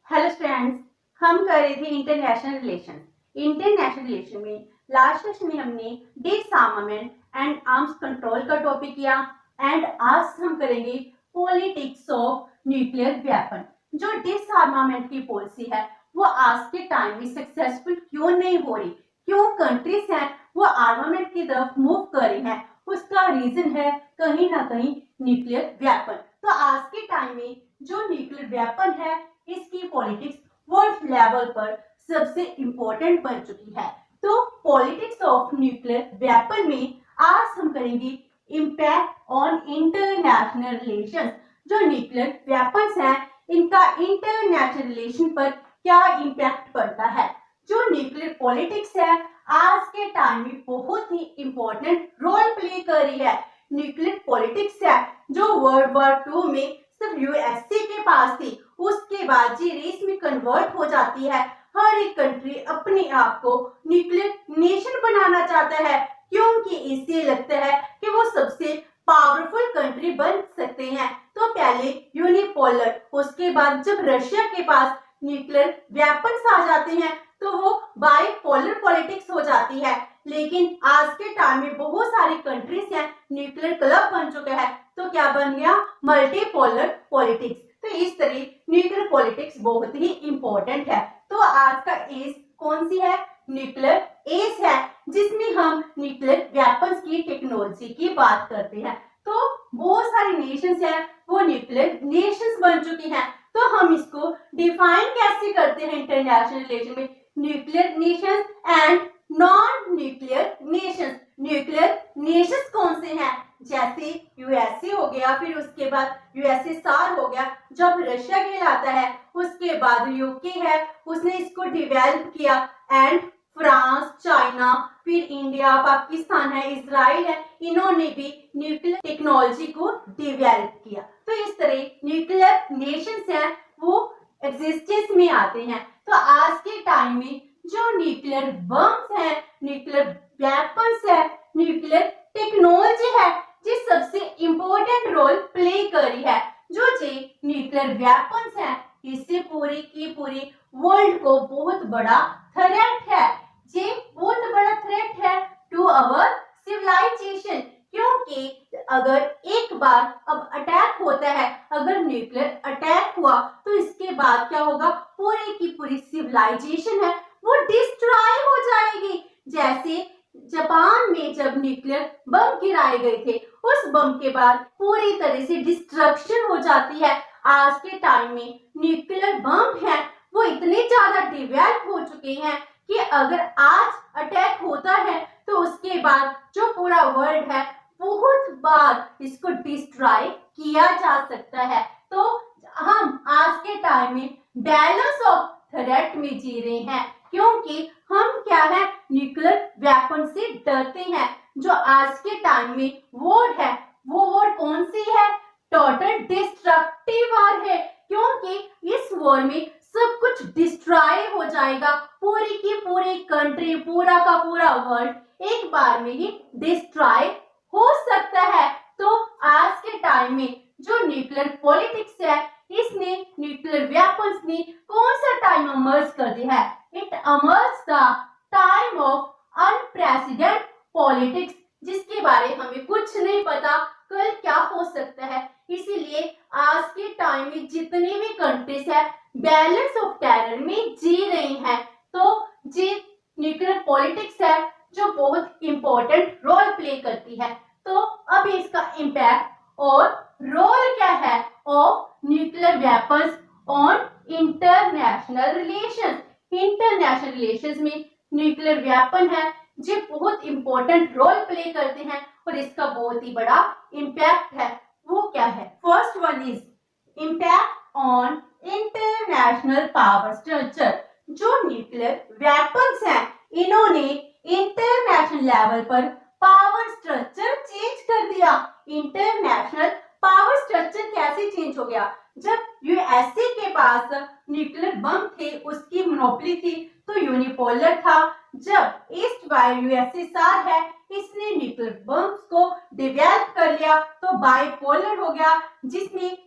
Hello friends, हम कर रहे थे इंटरनेशनल रिलेशन। इंटरनेशनल रिलेशन में लास्ट सेशन में हमने डिसआर्मामेंट एंड आर्म्स कंट्रोल का टॉपिक किया एंड आज हम करेंगे पॉलिटिक्स ऑफ न्यूक्लियर वेपन। जो डिसआर्मामेंट की पॉलिसी है वो आज के टाइम में सक्सेसफुल क्यों नहीं हो रही, क्यों कंट्रीज हैं वो आर्मामेंट की तरफ मूव कर रही हैं, उसका रीजन है कहीं ना कहीं न्यूक्लियर वेपन। तो आज के टाइम में जो न्यूक्लियर वेपन है इसकी पॉलिटिक्स वर्ल्ड लेवल पर सबसे इंपॉर्टेंट बन चुकी है। तो पॉलिटिक्स ऑफ न्यूक्लियर वेपन में आज हम करेंगे इम्पैक्ट ऑन इंटरनेशनल रिलेशंस। जो न्यूक्लियर वेपन्स हैं इनका इंटरनेशनल रिलेशन पर क्या इम्पैक्ट पड़ता है। जो न्यूक्लियर पॉलिटिक्स है आज के टाइम में बहुत ही इंपॉर्टेंट रोल प्ले कर रही है। न्यूक्लियर पॉलिटिक्स है जो वर्ल्ड वॉर 2 में सिर्फ यूएसए के पास थी, उसके बाद जी रेस में कन्वर्ट हो जाती है। हर एक कंट्री अपने आप को न्यूक्लियर नेशन बनाना चाहता है क्योंकि इससे लगता है कि वो सबसे पावरफुल कंट्री बन सकते हैं। तो पहले यूनिपोलर, उसके बाद जब रशिया के पास न्यूक्लियर वेपन्स आ जाते हैं तो वो बाइपोलर पॉलिटिक्स हो जाती है। लेकिन आज के टाइम में बहुत सारी कंट्रीज हैं, न्यूक्लियर क्लब बन चुका है, तो क्या बन गया, मल्टीपोलर पॉलिटिक्स। तो इस तरह न्यूक्लियर पॉलिटिक्स बहुत ही इंपॉर्टेंट है। तो आज का एज कौन सी है, न्यूक्लियर एज है, जिसमें हम न्यूक्लियर वेपन्स की टेक्नोलॉजी की बात करते हैं। तो बहुत सारी नेशंस हैं वो न्यूक्लियर नेशंस बन चुकी हैं। तो हम इसको डिफाइन कैसे करते हैं इंटरनेशनल रिलेशन में, nuclear Nations and non nuclear Nations. Nuclear Nations कौन से हैं, जैसे यूएसए हो गया, फिर उसके बाद यूएसएसआर हो गया, जब रशिया कहलाता है, उसके बाद यूके है, उसने इसको डिवेलप किया, एंड फ्रांस, चाइना, फिर इंडिया, पाकिस्तान है, इजराइल है, इन्होंने भी न्यूक्लियर टेक्नोलॉजी को डिवेलप किया। तो इस तरह न्यूक्लियर नेशंस हैं वो एग्जिस्टेंस में आते हैं। तो आज के टाइम में जो न्यूक्लियर बम्स है, न्यूक्लियर वेपन्स है, न्यूक्लियर टेक्नोलॉजी है, जिस सबसे इंपॉर्टेंट रोल प्ले कर रही है। जो न्यूक्लियर वेपन्स है इससे पूरी की पूरी वर्ल्ड को बहुत बड़ा थ्रेट है। ये बहुत बड़ा थ्रेट है टू आवर सिविलाइजेशन, क्योंकि अगर एक बार अब अटैक होता है, अगर न्यूक्लियर अटैक हुआ तो इसके बाद क्या होगा, पूरी की पूरी सिविलाइजेशन है वो डिस्ट्रॉय हो जाएगी। जैसे जापान में जब न्यूक्लियर बम गिराए गए थे, उस बम के बाद पूरी तरह से डिस्ट्रक्शन हो जाती है। आज के टाइम में न्यूक्लियर बम है वो इतने ज्यादा डेवलप हो चुके हैं कि अगर आज अटैक होता है तो उसके बाद जो पूरा वर्ल्ड है बहुत बार इसको डिस्ट्रॉय किया जा सकता है। तो हम आज के टाइम में बैलेंस ऑफ थ्रेट में जी रहे हैं, क्योंकि हम क्या है, न्यूक्लियर वेपन से डरते हैं। जो आज के टाइम में वॉर है वो वॉर कौन सी है, टोटल डिस्ट्रक्टिव वॉर है, क्योंकि इस वॉर में सब कुछ डिस्ट्रॉय हो जाएगा, पूरी की पूरी कंट्री, पूरा का पूरा वर्ल्ड एक बार में ही डिस्ट्रॉय हो सकता है। तो आज के टाइम में जो न्यूक्लियर पॉलिटिक्स है इसने, न्यूक्लियर वेपन्स ने कौन सा टाइम अमर्ज कर दिया है, it emerged the time of unprecedented politics, जिसके बारे हमें कुछ नहीं पता कल क्या हो सकता है। इसीलिए आज के टाइम में जितनी भी कंट्रीज है बैलेंस ऑफ टेरर में जी रही हैं। तो जी न्यूक्लियर पॉलिटिक्स है जो बहुत इंपॉर्टेंट रोल प्ले करती है। तो अब इसका इम्पैक्ट और रोल क्या है of nuclear weapons on international relations. International relations में न्यूक्लियर वेपन है जो बहुत इंपॉर्टेंट रोल प्ले करते हैं और इसका बहुत ही बड़ा इम्पैक्ट है। वो क्या है, first one is impact on international power structure. जो न्यूक्लियर वेपन्स हैं इन्होंने इंटरनेशनल लेवल पर पावर स्ट्रक्चर चेंज कर दिया। इंटरनेशनल पावर स्ट्रक्चर कैसे चेंज हो गया, जब यूएसए के पास न्यूक्लियर बम थे, उसकी मोनोपोली थी, तो यूनिपोलर था। जब ईस्ट बाय यूएसएसआर है, इसने न्यूक्लियर बम्स को डेवलप कर लिया तो बाइपोलर हो गया, जिसमें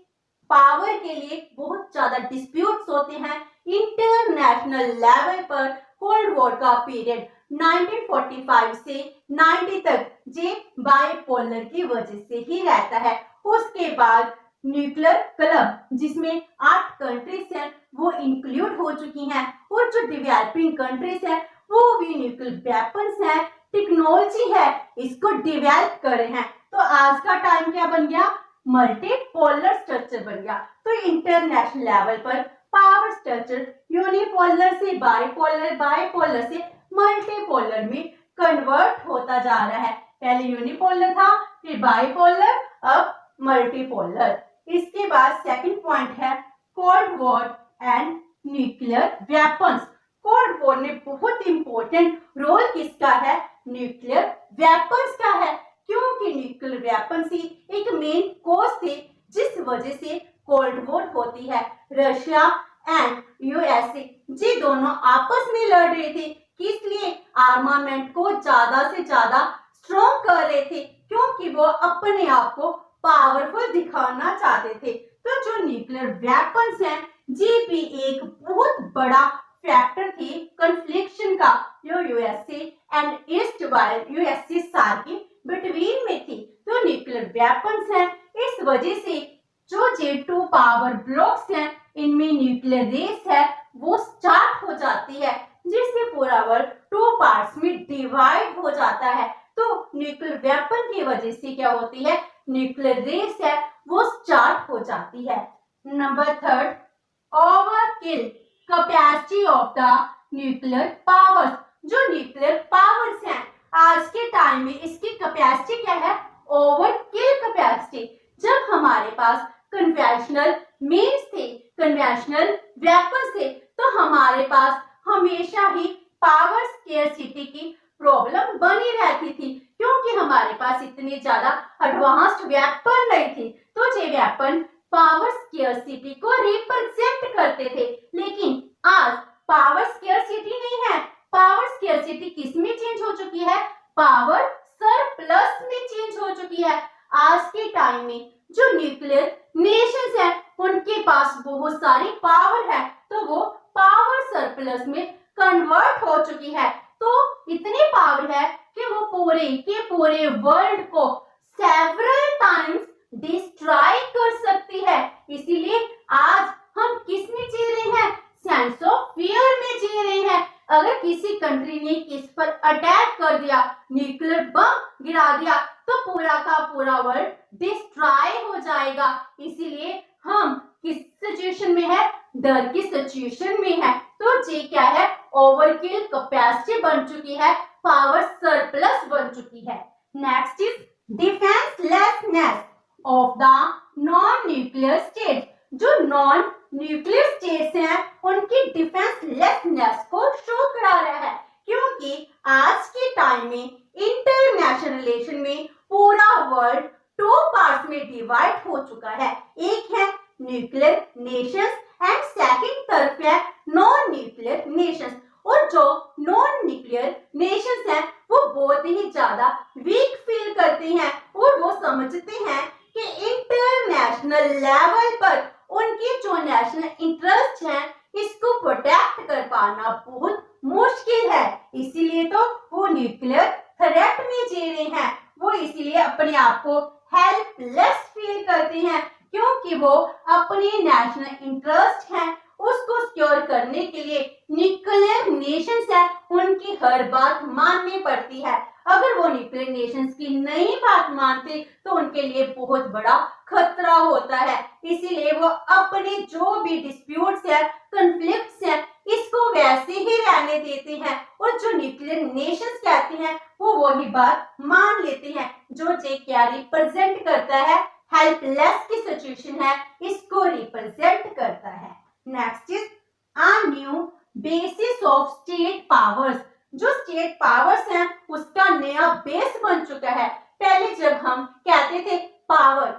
पावर के लिए बहुत ज्यादा डिस्प्यूट्स होते हैं इंटरनेशनल लेवल पर। कोल्ड वॉर का पीरियड 1945 से 90 तक ये बाइपोलर की वजह से ही रहता है। उसके बाद न्यूक्लियर क्लब जिसमें 8 कंट्रीज हैं वो इंक्लूड हो चुकी हैं, और जो डेवलपिंग कंट्रीज हैं वो भी न्यूक्लियर वेपन्स है, टेक्नोलॉजी है, इसको डेवलप कर रहे हैं। तो आज का टाइम क्या बन गया? मल्टीपोलर स्ट्रक्चर बन गया। तो इंटरनेशनल लेवल पर पावर स्ट्रक्चर यूनिपोलर से बाइपोलर, बाइपोलर से मल्टीपोलर में कन्वर्ट होता जा रहा है। पहले यूनिपोलर था, फिर बाइपोलर, अब मल्टीपोलर। इसके बाद सेकंड पॉइंट है cold war and nuclear weapons. Cold war में बहुत इंपॉर्टेंट रोल किसका है? न्यूक्लियर वेपन्स का है, क्योंकि न्यूक्लियर वेपन्स ही एक मेन कोज थे जिस वजह से कोल्ड वॉर होती है। रशिया एंड यूएसए ये दोनों आपस में लड़ रहे थे, किस लिए? आर्मामेंट को ज्यादा से ज्यादा स्ट्रॉन्ग कर रहे थे, क्योंकि वो अपने आप को पावरफुल दिखाना चाहते थे। तो जो न्यूक्लियर वेपन्स हैं ये भी एक बहुत बड़ा फैक्टर थी कन्फ्लिक्शन का, जो यूएसए एंड ईस्ट वाले यूएसएसआर के बिटवीन में थी। तो न्यूक्लियर वेपन्स हैं, इस वजह से जो J2 पावर ब्लॉक्स हैं इनमें न्यूक्लियर रेस है वो स्टार्ट हो जाती है, जिससे पूरा वर्ल्ड 2 पार्ट्स में डिवाइड हो जाता है। तो न्यूक्लियर वेपन की वजह से क्या होती है? न्यूक्लियर रेस है वो स्टार्ट हो जाती है। Number 3, overkill capacity of the nuclear powers. जो न्यूक्लियर पावर्स हैं आज के टाइम में इसकी कैपेसिटी क्या है? Overkill capacity. जब हमारे पास कन्वेंशनल मीन्स थे, कन्वेंशनल वेपन्स थे, तो हमारे पास हमेशा ही पावर स्केर्सिटी की प्रॉब्लम बनी रहती थी, क्योंकि हमारे पास इतने ज्यादा एडवांस्ड वेपन नहीं थे। तो ये वेपन पावर स्केर्सिटी को रिप्रेजेंट करते थे। लेकिन आज पावर स्केर्सिटी नहीं है, पावर स्केर्सिटी किस में चेंज हो चुकी है? पावर सरप्लस में चेंज हो चुकी है। आज के टाइम में जो न्यूक्लियर नेशंस हैं उनके पास बहुत सारी पावर है, तो वो पावर सरप्लस में कन्वर्ट हो चुकी है। तो इतनी पावर है कि वो पूरे के पूरे वर्ल्ड को सेवरल टाइम्स डिस्ट्रॉय कर सकती है। इसीलिए आज हम किस में जी रहे हैं? सेंस ऑफ फियर में जी रहे हैं। अगर किसी कंट्री ने किस पर अटैक कर दिया, न्यूक्लियर बम गिरा दिया, तो पूरा का पूरा वर्ल्ड डिस्ट्रॉय हो जाएगा। इसीलिए हम किस सिचुएशन में है? डर की सिचुएशन में है। तो ये क्या है? ओवरकिल कैपेसिटी बन चुकी है, पावर सरप्लस बन चुकी है। Next is defencelessness of the non nuclear state. जो नॉन न्यूक्लियर स्टेट्स हैं उनकी डिफेंसलेसनेस को शो करा रहा है, क्योंकि आज के टाइम में इंटरनेशनल रिलेशन में पूरा वर्ल्ड 2 पार्ट्स में डिवाइड हो चुका है। एक है न्यूक्लियर नेशंस एंड सेकंड तरफ है नॉन न्यूक्लियर नेशंस। और जो नॉन न्यूक्लियर नेशंस हैं वो बहुत ही ज्यादा वीक फील करते हैं, और वो समझते हैं कि इंटरनेशनल लेवल पर उनके जो नेशनल इंटरेस्ट हैं इसको प्रोटेक्ट कर पाना बहुत मुश्किल है। इसीलिए तो वो न्यूक्लियर थ्रेट में जी रहे हैं। वो इसीलिए अपने आप को हेल्पलेस फील करते हैं, क्योंकि वो अपने नेशनल इंटरेस्ट हैं उसको सिक्योर करने के लिए न्यूक्लियर नेशंस है उनकी हर बात माननी पड़ती है। अगर वो न्यूक्लियर नेशंस की नहीं बात मानते तो उनके लिए बहुत बड़ा खतरा होता है। इसीलिए वो अपने जो भी डिस्प्यूट्स है, कॉन्फ्लिक्ट्स है, इसको वैसे ही रहने देते हैं, और जो न्यूक्लियर नेशंस कहते हैं वो वही बात मान लेते हैं। जो जे क्या रिप्रेजेंट करता है? हेल्पलेस की सिचुएशन है, इसको रिप्रेजेंट करता है। Next is a new basis of state powers. जो स्टेट पावर्स हैं उसका नया बेस बन चुका है। पहले जब हम कहते थे पावर,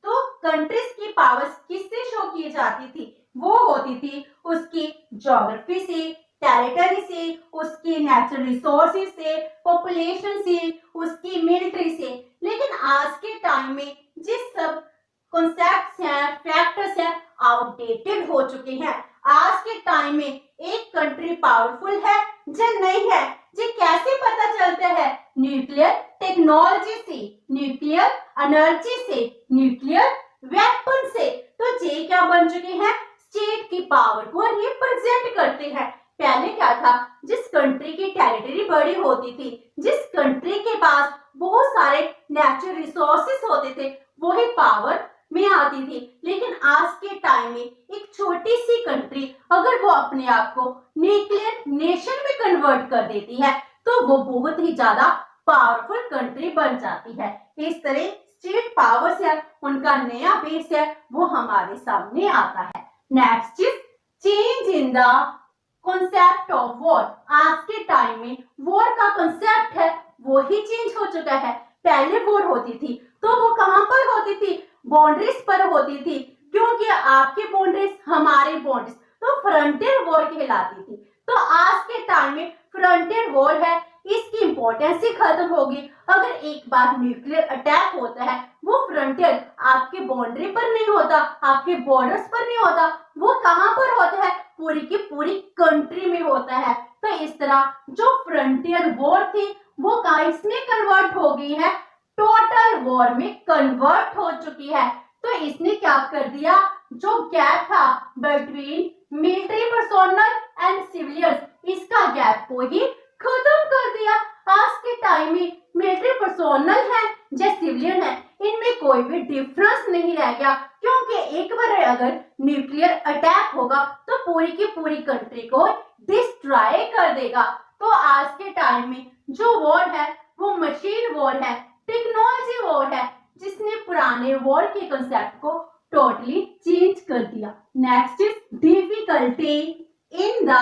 तो कंट्रीज की पावर्स किससे शो की जाती थी? वो होती थी उसकी ज्योग्राफी से, टेरिटरी से, उसकी नेचुरल रिसोर्सेज से, पॉपुलेशन से, उसकी मिलिट्री से। लेकिन आज के टाइम में जिस सब कॉन्सेप्ट्स हैं है, फैक्टर्स है, आउटडेटेड हो चुके हैं। आज के टाइम में एक कंट्री पावरफुल है या नहीं है, ये कैसे पता चलता है? न्यूक्लियर टेक्नोलॉजी से, न्यूक्लियर एनर्जी से, न्यूक्लियर वेपन से। तो ये क्या बन चुके हैं? स्टेट की पावर को रिप्रेजेंट करते हैं। पहले क्या था? जिस कंट्री की टेरिटरी बड़ी होती थी, जिस कंट्री के पास बहुत सारे नेचुरल रिसोर्सेस होते थे, वही पावर में आती थी। लेकिन आज के टाइम में एक छोटी सी कंट्री अगर वो अपने आप को न्यूक्लियर नेशन में कन्वर्ट कर देती है, तो वो बहुत ही ज्यादा पावरफुल कंट्री बन जाती है। इस तरह स्टेट पावर्स है, उनका नया बेस है, वो हमारे सामने आता है। Next is change in the concept of war. आज के टाइम में वॉर का कॉन्सेप्ट है वो ही चेंज हो चुका है। पहले वॉर होती थी तो वो कहां पर होती थी? बाउंड्रीज पर होती थी, क्योंकि आपके बाउंड्रीज हमारे बाउंड्रीज, तो फ्रंटियर वॉर कहलाती थी। तो आज के टाइम में फ्रंटियर वॉर है, इसकी इंपॉर्टेंस ही खत्म होगी। अगर एक बार न्यूक्लियर अटैक होता है, वो फ्रंटियर आपके बाउंड्री पर नहीं होता, आपके बॉर्डर्स पर नहीं होता, वो कहां पर होता है? पूरी की पूरी कंट्री में होता है। तो इस तरह जो फ्रंटियर वॉर थी वो इसमें कन्वर्ट हो गई है, टोटल वॉर में कन्वर्ट हो चुकी है। तो इसने क्या कर दिया? जो गैप था between military personnel and civilians, इसका गैप को ही खत्म कर दिया। आज के टाइम में मिलिट्री पर्सोनल है या सिविलियन है, इनमें कोई भी डिफरेंस नहीं रह गया, क्योंकि एक बार अगर न्यूक्लियर अटैक होगा तो पूरी की पूरी कंट्री को डिस्ट्रॉय कर देगा। तो आज के टाइम में जो वॉर है वो मशीन वॉर है, टेक्नोलॉजी वॉर है, जिसने पुराने वॉर के कंसेप्ट को टोटली चेंज कर दिया। Next is difficulty in the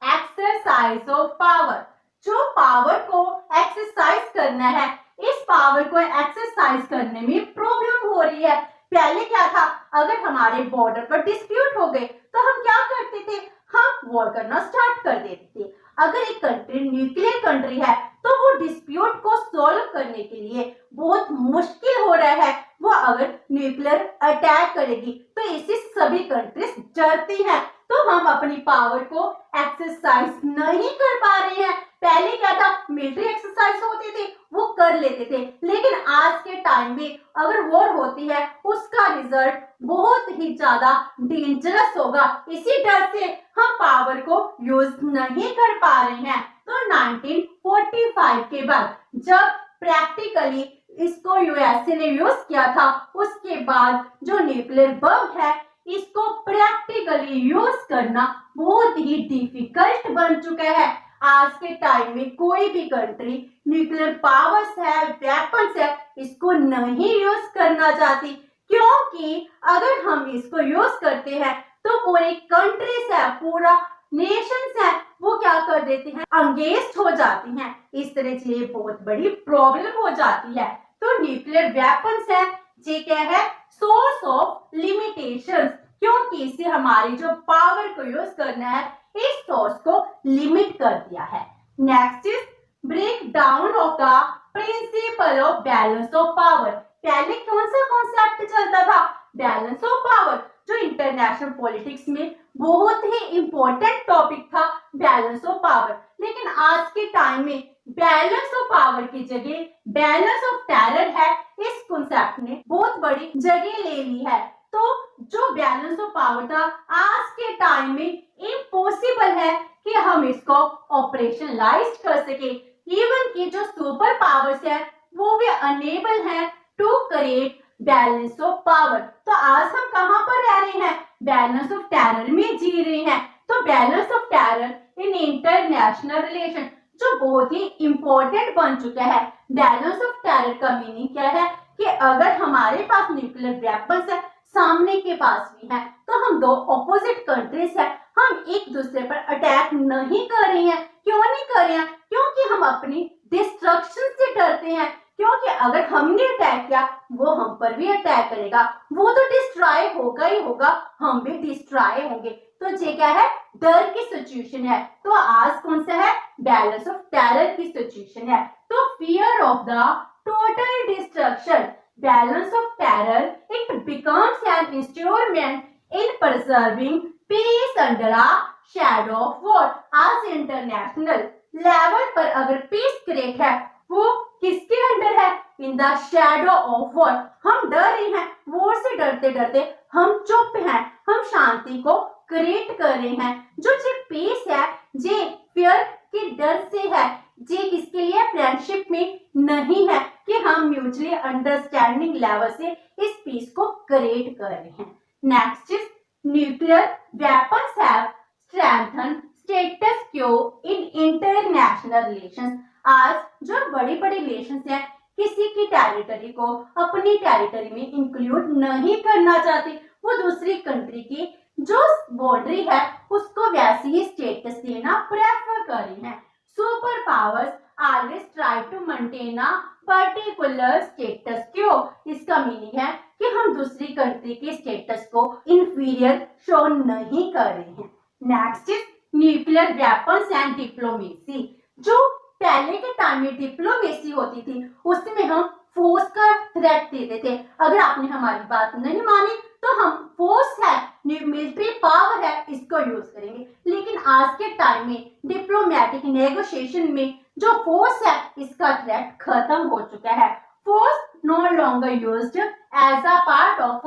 exercise of power. जो पावर को एक्सरसाइज करना है, इस पावर को एक्सरसाइज करने में प्रॉब्लम हो रही है। पहले क्या था? अगर हमारे बॉर्डर पर डिस्प्यूट हो गए तो हम क्या करते थे? हम वॉर करना स्टार्ट कर देते थे। अगर एक कंट्री न्यूक्लियर कंट्री है तो वो डिस्प्यूट को सॉल्व करने के लिए बहुत मुश्किल हो रहा है। वो अगर न्यूक्लियर अटैक करेगी तो इससे सभी कंट्रीज डरती हैं, तो हम अपनी पावर को एक्सरसाइज नहीं कर पा रहे हैं। पहले क्या था? मिलिट्री एक्सरसाइज होती थी, वो कर लेते थे, लेकिन आज के टाइम में अगर वॉर होती है उसका रिजल्ट बहुत ही ज्यादा डेंजरस होगा। इसी डर से हम पावर को यूज नहीं कर पा रहे हैं। तो 1945 के बाद जब प्रैक्टिकली इसको यूएसए ने यूज किया था, उसके बाद जो न्यूक्लियर बम है इसको प्रैक्टिकली यूज करना बहुत ही डिफिकल्ट बन चुका है। आज के टाइम में कोई भी कंट्री न्यूक्लियर पावर्स है, वेपन्स है, इसको नहीं यूज करना चाहती, क्योंकि अगर हम इसको यूज करते हैं तो पूरी कंट्रीज है, पूरा नेशंस है, वो क्या कर देती हैं? अंगेज हो जाती हैं। इस तरह से ये बहुत बड़ी प्रॉब्लम हो जाती है। तो न्यूक्लियर वेपन्स है, ये क्या है? सोर्स ऑफ लिमिटेशंस, क्योंकि इसे हमारी जो पावर को यूज करना है इस सोर्स को लिमिट कर दिया है। Next is break down of the principle of balance of power. पहले कौन सा कॉन्सेप्ट चलता था? बैलेंस ऑफ पावर, जो इंटरनेशनल पॉलिटिक्स में बहुत ही इंपॉर्टेंट टॉपिक था, बैलेंस ऑफ पावर। लेकिन आज के टाइम में बैलेंस ऑफ पावर की जगह बैलेंस ऑफ टेरर है, इस कॉन्सेप्ट ने बहुत बड़ी जगह ले ली है। तो जो बैलेंस ऑफ पावर था आज के टाइम में इम्पॉसिबल है कि हम इसको ऑपरेशनलाइज कर सके। इवन की जो सुपर पावर्स है वो भी अनेबल है to create balance of power. तो आज हम कहां पर रह रहे हैं? बैलेंस ऑफ टेरर में जी रहे हैं। तो balance of terror in international relation जो बहुत ही इंपॉर्टेंट बन चुका है। बैलेंस ऑफ टेरर का मीनिंग क्या है? कि अगर हमारे पास न्यूक्लियर वेपन्स है, सामने के पास भी है, तो हम दो ऑपोजिट कंट्रीज है, हम एक दूसरे पर अटैक नहीं कर रहे हैं। क्यों नहीं कर रहे हैं? क्योंकि हम अपनी डिस्ट्रक्शन से डरते हैं, क्योंकि अगर हमने अटैक किया वो हम पर भी अटैक करेगा, वो तो डिस्ट्रॉय होगा ही होगा, हम भी डिस्ट्रॉय होंगे। तो ये क्या है? डर की सिचुएशन है। तो आज कौन सा है? बैलेंस ऑफ टेरर की सिचुएशन है। तो fear of the total destruction, balance of terror, it becomes an instrument in preserving peace under a shadow of war. आज इंटरनेशनल लेवल पर अगर पीस क्रिएट है वो किसके अंडर है? In the shadow of war. हम डर रहे हैं, वॉर से डरते डरते हम चुप हैं, हम शांति को क्रिएट कर रहे हैं। जो पीस है जे फियर के डर से है, जे किसके लिए? फ्रेंडशिप में नहीं है कि हम म्यूचुअली अंडरस्टैंडिंग लेवल से इस पीस को क्रिएट कर रहे हैं। Next is nuclear weapons have strengthen status क्यो इन इंटरनेशनल रिलेशंस। आज जो बड़ी बड़ी रिलेशंस हैं किसी की टेरिटरी को अपनी टेरिटरी में इंक्लूड नहीं करना चाहते, वो दूसरी कंट्री की जो बाउंड्री है उसको वैसे ही स्टेटस देना प्रेफर कर रही हैं। Super powers always try to maintain a particular status quo. इसका मीनिंग है कि हम दूसरी कंट्री के स्टेटस को इंफीरियर शो नहीं कर रहे हैं। Next is nuclear weapons and diplomacy. जो पहले के टाइम में डिप्लोमेसी होती थी उसमें हम फोर्स का थ्रेट देते थे, अगर आपने हमारी बात नहीं मानी तो हम फोर्स है, मिलिट्री पावर है, इसको यूज करेंगे। लेकिन आज के टाइम में डिप्लोमेटिक नेगोशिएशन में जो फोर्स है इसका थ्रेट खत्म हो चुका है। Force no longer used as a part of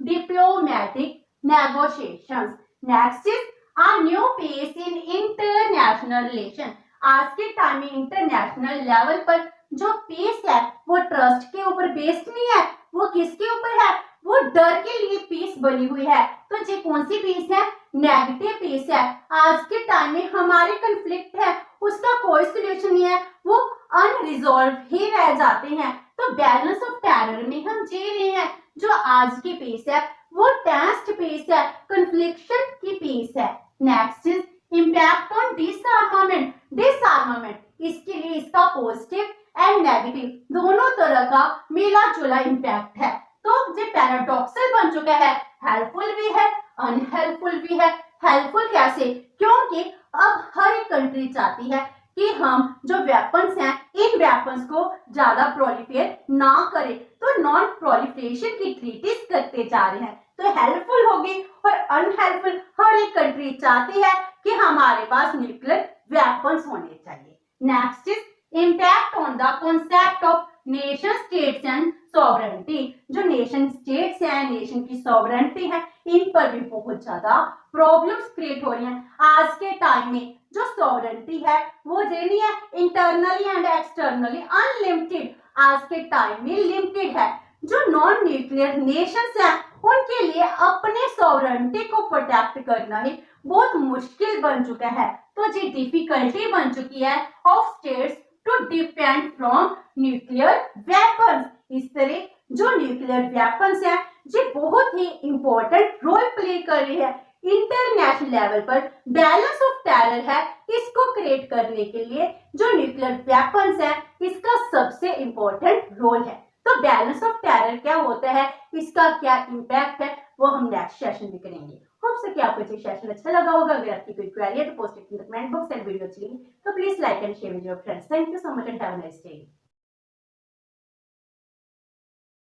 diplomatic negotiations. Next is a new pace in international relation. आज के टाइम में इंटरनेशनल लेवल पर जो पीस है वो ट्रस्ट के ऊपर बेस्ड नहीं है, वो किसके ऊपर है? वो डर के लिए पीस बनी हुई है। तो ये कौन सी पीस है? नेगेटिव पीस है। आज के टाइम में हमारे कंफ्लिक्ट है उसका कोई सोल्यूशन नहीं है, वो अनरिजॉल्व ही रह जाते हैं। तो बैलेंस ऑफ टेरर में हम जी रहे हैं। जो आज की पीस है वो टेंस्ड पीस है, कंफ्लिक्शन की पीस है। Next is impact on डिसआर्मामेंट। डिसआर्मामेंट इसके लिए इसका पॉजिटिव एंड नेगेटिव दोनों तरह का मिला जुला इम्पैक्ट है। तो ये पैराडॉक्सल बन चुका है, हेल्पफुल भी है अनहेल्पफुल भी है। हेल्पफुल कैसे? क्योंकि अब हर एक कंट्री चाहती है कि हम जो वेपन्स हैं इन वेपन्स को ज्यादा प्रोलिफरेट ना करें, तो नॉन प्रोलिफरेशन की ट्रीटीज करते जा रहे हैं। तो हेल्पफुल होगी और अनहेल्पफुल हर एक कंट्री चाहती है कि हमारे पास न्यूक्लियर वेपन्स होने चाहिए। Next is impact on the concept of nation states and sovereignty. जो नेशन स्टेट्स हैं, नेशन की सॉवरेनिटी है, इन पर भी बहुत ज्यादा प्रॉब्लम्स क्रिएट हो रही हैं। आज के टाइम में जो सॉवरेनिटी है वो नहीं है इंटरनली एंड एक्सटर्नली अनलिमिटेड, आज के टाइम में लिमिटेड है। जो नॉन न्यूक्लियर नेशंस हैं उनके लिए अपने सॉवरेनिटी को प्रोटेक्ट करना ही बहुत मुश्किल बन चुका है। तो ये डिफिकल्टी बन चुकी है of states to defend from nuclear weapons. इस तरह जो न्यूक्लियर वेपन्स है ये बहुत ही इंपॉर्टेंट रोल प्ले कर रही है इंटरनेशनल लेवल पर। बैलेंस ऑफ टेरर है, इसको क्रिएट करने के लिए जो न्यूक्लियर वेपन्स है इसका सबसे इंपॉर्टेंट रोल है। तो बैलेंस ऑफ टेरर क्या होता है, इसका क्या इम्पैक्ट है, वो हम नेक्स्ट सेशन में करेंगे। होप सो कि आपको ये सेशन अच्छा लगा होगा। अगर आपकी कोई क्वेरी है तो post it in the comment box and video अच्छी लगी तो please like and share with your friends. Thank you so much and have a nice day.